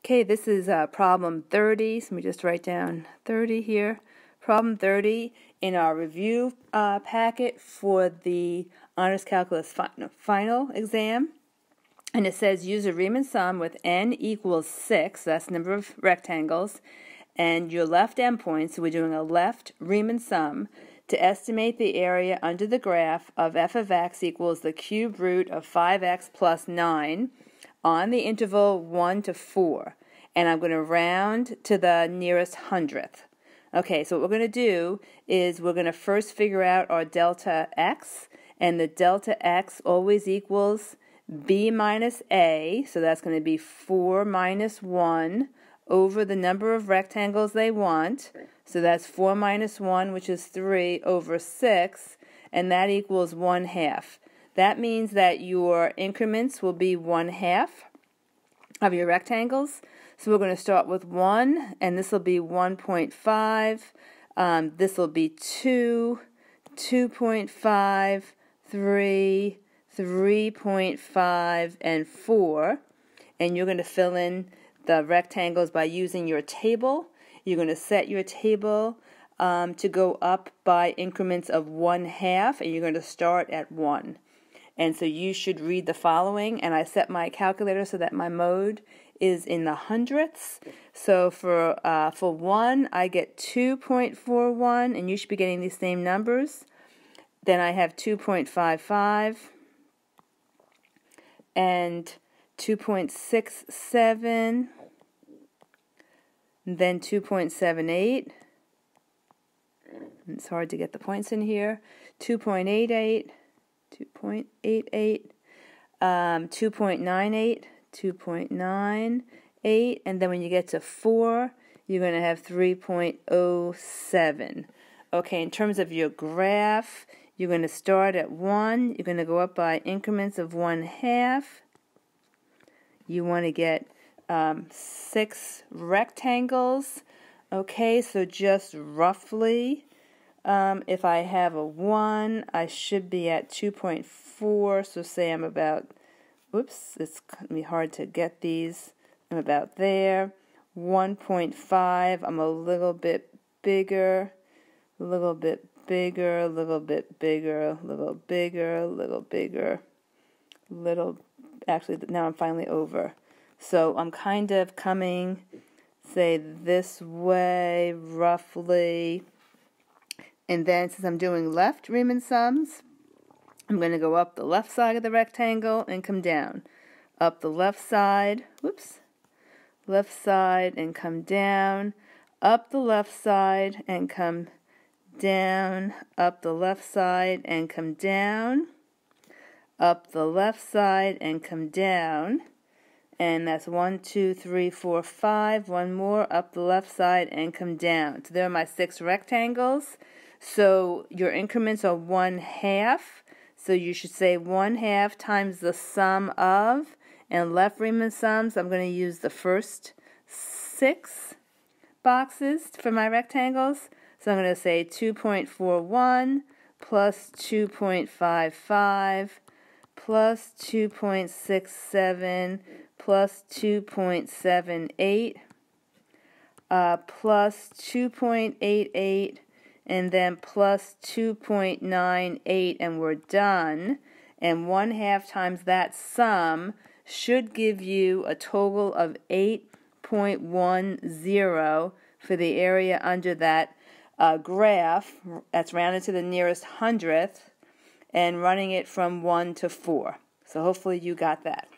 Okay, this is problem 30. So let me just write down 30 here. Problem 30 in our review packet for the Honors Calculus final exam. And it says use a Riemann sum with n equals 6, that's the number of rectangles, and your left endpoint, so we're doing a left Riemann sum, to estimate the area under the graph of f of x equals the cube root of 5x plus 9 on the interval 1 to 4. And I'm going to round to the nearest hundredth. Okay, so what we're going to do is we're going to first figure out our delta x, and the delta x always equals b minus a, so that's going to be 4 minus 1 over the number of rectangles they want. So that's 4 minus 1, which is 3, over 6, and that equals 1/2. That means that your increments will be 1/2 of your rectangles. So we're going to start with 1, and this will be 1.5. This will be 2, 2.5, 3, 3.5, and 4. And you're going to fill in the rectangles by using your table. You're going to set your table to go up by increments of 1/2, and you're going to start at 1. And so you should read the following, and I set my calculator so that my mode is in the hundredths. So for 1, I get 2.41, and you should be getting these same numbers. Then I have 2.55 and 2.67, then 2.78. It's hard to get the points in here. 2.88, 2.88, 2.98, 2.98, and then when you get to 4, you're going to have 3.07. Okay, in terms of your graph, you're going to start at 1. You're going to go up by increments of 1/2. You want to get 6 rectangles. Okay, so just roughly, if I have a 1, I should be at 2.4. So say I'm about, whoops, it's going to be hard to get these. I'm about there. 1.5, I'm a little bit bigger, a little bit bigger, a little bit bigger, a little bigger, a little bigger, actually now I'm finally over. So I'm kind of coming, say, this way, roughly. And then since I'm doing left Riemann sums, I'm going to go up the left side of the rectangle and come down. Up the left side, whoops, left side and come down. Up the left side and come down. Up the left side and come down. Up the left side and come down. And that's 1, 2, 3, 4, 5. One more, up the left side and come down. So there are my 6 rectangles. So your increments are 1/2. So you should say 1/2 times the sum of, and left Riemann sums, I'm going to use the first 6 boxes for my rectangles. So I'm going to say 2.41 plus 2.55 plus 2.67 plus 2.78 plus 2.88, and then plus 2.98, and we're done. And 1/2 times that sum should give you a total of 8.10 for the area under that graph. That's rounded to the nearest hundredth, and running it from 1 to 4. So hopefully you got that.